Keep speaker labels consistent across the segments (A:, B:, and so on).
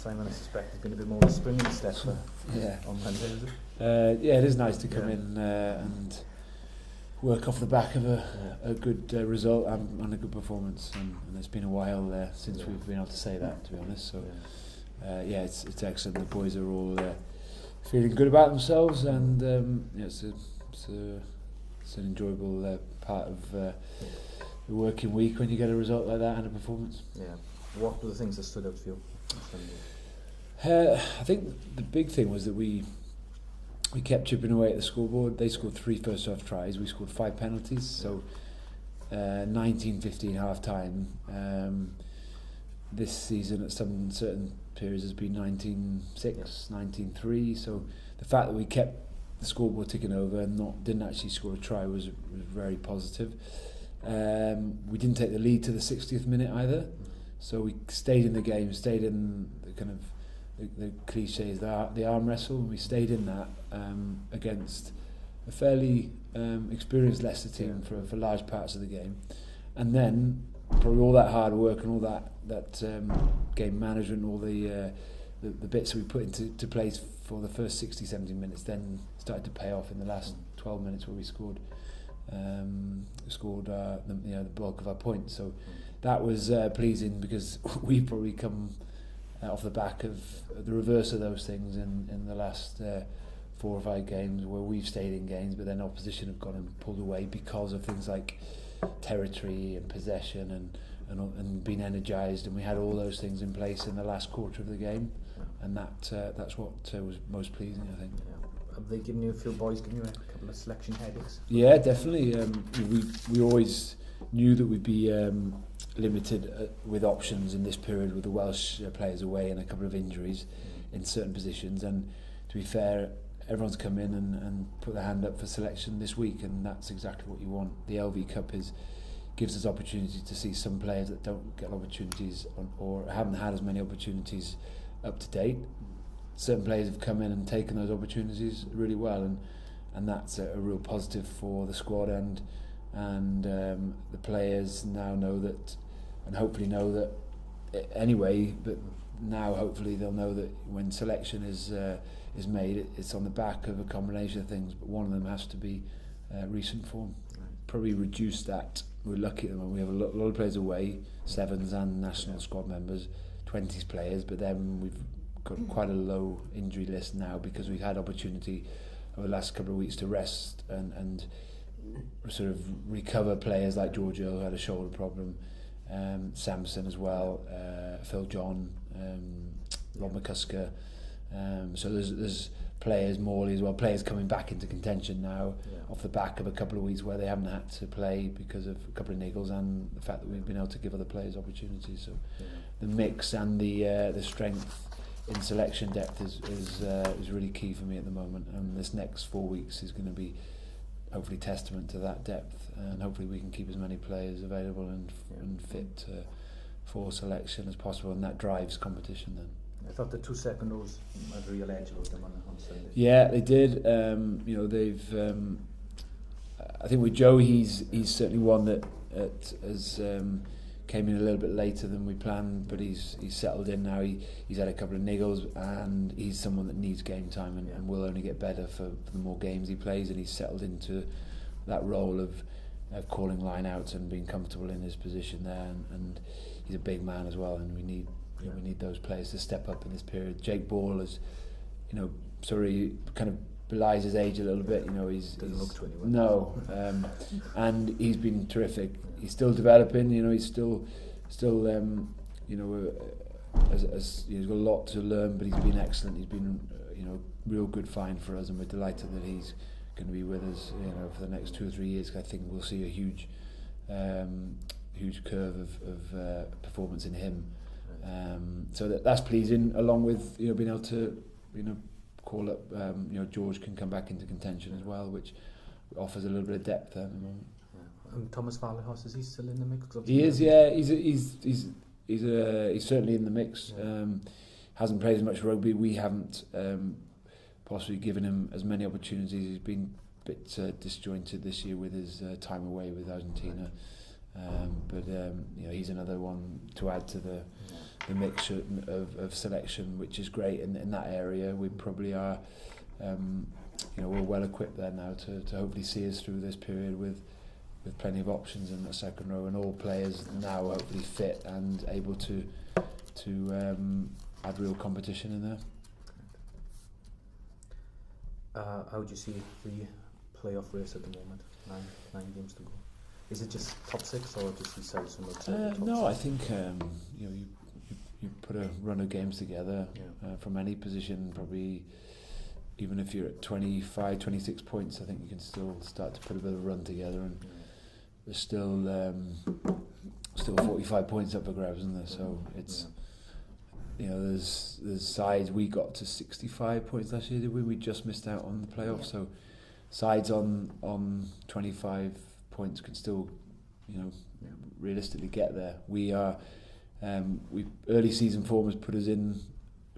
A: Simon, I suspect, has been a bit more of a spring in the step on Monday, is it?
B: Yeah, it is nice to come in and work off the back of a good result and a good performance, and it's been a while since we've been able to say that, to be honest. So it's excellent. The boys are all feeling good about themselves, and it's an enjoyable part of the working week when you get a result like that and a performance.
A: Yeah. What were the things that stood out for you?
B: I think the big thing was that we kept chipping away at the scoreboard. They scored 3 first half tries, we scored 5 penalties, so 19-15 half time. This season at some certain periods has been 19-6, 19-3, so the fact that we kept the scoreboard ticking over and didn't actually score a try was very positive. We didn't take the lead to the 60th minute either, so we stayed in the game, stayed in the kind of the cliches, the arm wrestle, and we stayed in that against a fairly experienced Leicester team for large parts of the game. And then probably all that hard work and all that game management, all the bits that we put into place for the first 60-70 minutes then started to pay off in the last 12 minutes where we scored the bulk of our points. So that was pleasing, because we've probably come off the back of the reverse of those things in the last 4 or 5 games, where we've stayed in games but then opposition have gone and pulled away because of things like territory and possession and being energised, and we had all those things in place in the last quarter of the game, and that's what was most pleasing, I think.
A: Have they given you a few boys, given you a couple of selection headaches?
B: Yeah, definitely. We always knew that we'd be limited with options in this period with the Welsh players away and a couple of injuries in certain positions, and to be fair, everyone's come in and put their hand up for selection this week, and that's exactly what you want. The LV Cup gives us opportunity to see some players that don't get opportunities or haven't had as many opportunities up to date. Certain players have come in and taken those opportunities really well, and that's a real positive for the squad, and the players now know that, and hopefully know that anyway, but now hopefully they'll know that when selection is made, it's on the back of a combination of things, but one of them has to be recent form. Probably reduce that. We're lucky at the moment, we have a lot of players away, 7s and national squad members, 20s players, but then we've got quite a low injury list now because we've had opportunity over the last couple of weeks to rest and sort of recover players like Giorgio, who had a shoulder problem, Samson as well, Phil John, Rob McCusker. So there's players, Morley as well, players coming back into contention now off the back of a couple of weeks where they haven't had to play because of a couple of niggles, and the fact that we've been able to give other players opportunities. So the mix and the strength in selection depth is really key for me at the moment, and this next 4 weeks is going to be hopefully testament to that depth, and hopefully we can keep as many players available and fit for selection as possible, and that drives competition then.
A: I thought the 2 second rows had a real edge about them on Sunday.
B: Yeah, they did. They've. I think with Joe, he's certainly one that has came in a little bit later than we planned, but he's settled in now. He's had a couple of niggles, and he's someone that needs game time and will only get better for the more games he plays, and he's settled into that role of calling line outs and being comfortable in his position there, and he's a big man as well, and we need those players to step up in this period. Jake Ball is, sorry, kind of belies his age a little bit. He's
A: doesn't look 21.
B: No, and he's been terrific. He's still developing. He's still he's got a lot to learn, but he's been excellent. He's been real good find for us, and we're delighted that he's going to be with us for the next 2 or 3 years. I think we'll see a huge curve of performance in him. So that's pleasing, along with being able to call up George can come back into contention as well, which offers a little bit of depth at the moment.
A: And Thomas Farleyhorse, is he still in the mix?
B: He is, yeah. He's certainly in the mix. Hasn't played as much rugby. We haven't possibly given him as many opportunities. He's been a bit disjointed this year with his time away with Argentina. But he's another one to add to the mixture of selection, which is great in that area. We probably are, we're well equipped there now to hopefully see us through this period with plenty of options in the second row, and all players now hopefully fit and able to add real competition in there.
A: How do you see the playoff race at the moment? Nine games to go. Is it just top 6, or do you see sides from outside the top
B: No,
A: 6?
B: I think you put a run of games together from any position, probably even if you're at 25, 26 points, I think you can still start to put a bit of a run together, and there's still 45 points up for grabs, isn't there? So it's there's sides. We got to 65 points last year, did we? We just missed out on the playoffs. So sides on 25 points can still realistically get there. We are early season form has put us in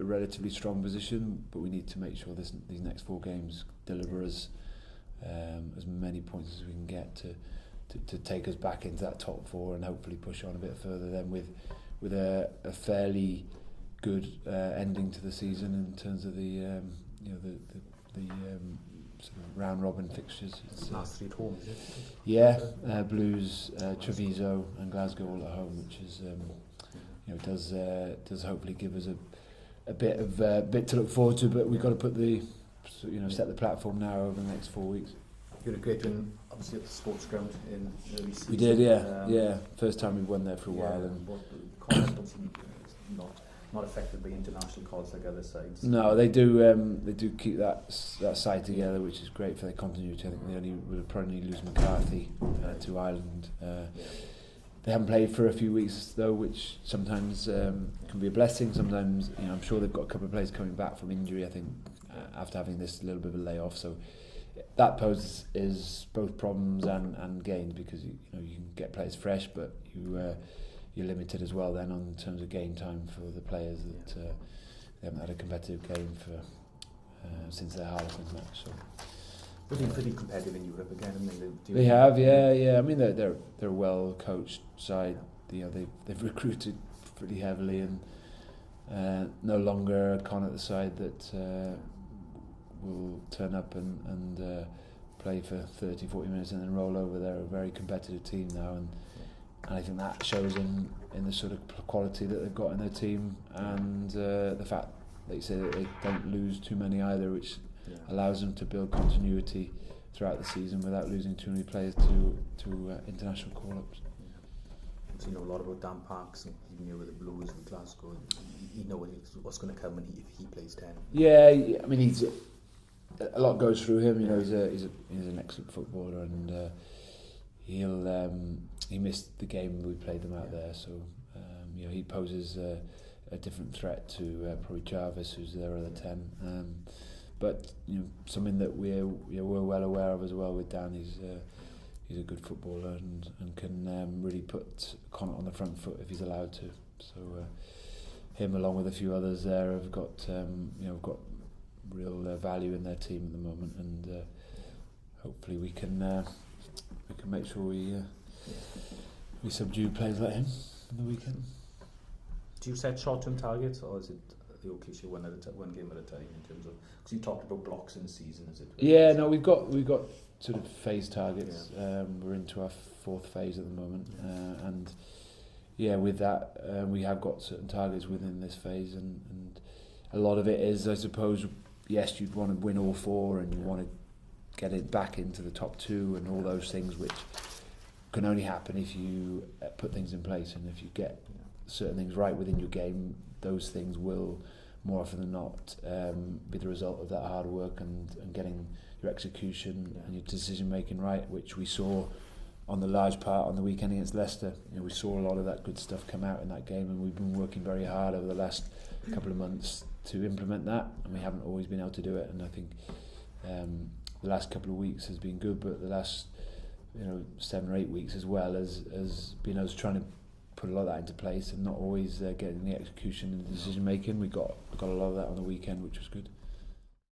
B: a relatively strong position, but we need to make sure these next 4 games deliver us as many points as we can get to take us back into that top 4 and hopefully push on a bit further then with a fairly good ending to the season in terms of the sort of round robin fixtures. It's
A: last 3 at home, is it?
B: Yeah, Blues, Treviso and Glasgow all at home, which is does hopefully give us a bit to look forward to, but we've got to put set the platform now over the next 4 weeks.
A: You had a great win, obviously, at the sports ground in early season.
B: We did, first time we've won there for a while. And
A: Connacht obviously not affected by international calls like other sides.
B: No, they do keep that side together, which is great for their continuity. I think they will probably lose McCarthy to Ireland. They haven't played for a few weeks though, which sometimes can be a blessing. Sometimes, I'm sure they've got a couple of players coming back from injury, I think, after having this little bit of a layoff. So that poses both problems and gains, because you can get players fresh, but you're limited as well then in terms of game time for the players that they haven't had a competitive game for since their Harlequins match. So
A: they've been pretty competitive in Europe again, haven't they?
B: They have, yeah. I mean, they're a well coached side. They've recruited pretty heavily, and no longer Connacht the side that will turn up and play for 30-40 minutes and then roll over. They're a very competitive team now, and I think that shows in the sort of quality that they've got in their team, and the fact that you say that they don't lose too many either, which allows them to build continuity throughout the season without losing too many players to international call-ups.
A: So you know a lot about Dan Parks, and even here with the Blues with Glasgow. You know what's going to come if he plays 10.
B: Yeah, I mean a lot goes through him. He's an excellent footballer, and he missed the game we played them out there. So he poses a different threat to probably Jarvis, who's their other 10. But something that we're well aware of as well with Dan. He's a good footballer and can really put Connacht on the front foot if he's allowed to. So him, along with a few others there, have got got real value in their team at the moment, and hopefully we can make sure we subdue players like him on the weekend.
A: Do you set short-term targets, or is it the occasion one game at a time in terms of? Because you talked about blocks in the season, is it?
B: Yeah, no, we've got sort of phase targets. We're into our 4th phase at the moment, and with that we have got certain targets within this phase, and a lot of it is, I suppose, yes, you'd want to win all 4, and you want to get it back into the top 2 and all those things, which can only happen if you put things in place, and if you get certain things right within your game, those things will more often than not be the result of that hard work and getting your execution and your decision making right, which we saw on the large part on the weekend against Leicester. We saw a lot of that good stuff come out in that game, and we've been working very hard over the last couple of months to implement that, and we haven't always been able to do it. And I think the last couple of weeks has been good, but the last 7 or 8 weeks as well has been us trying to put a lot of that into place and not always getting the execution and the decision making. We got a lot of that on the weekend, which was good.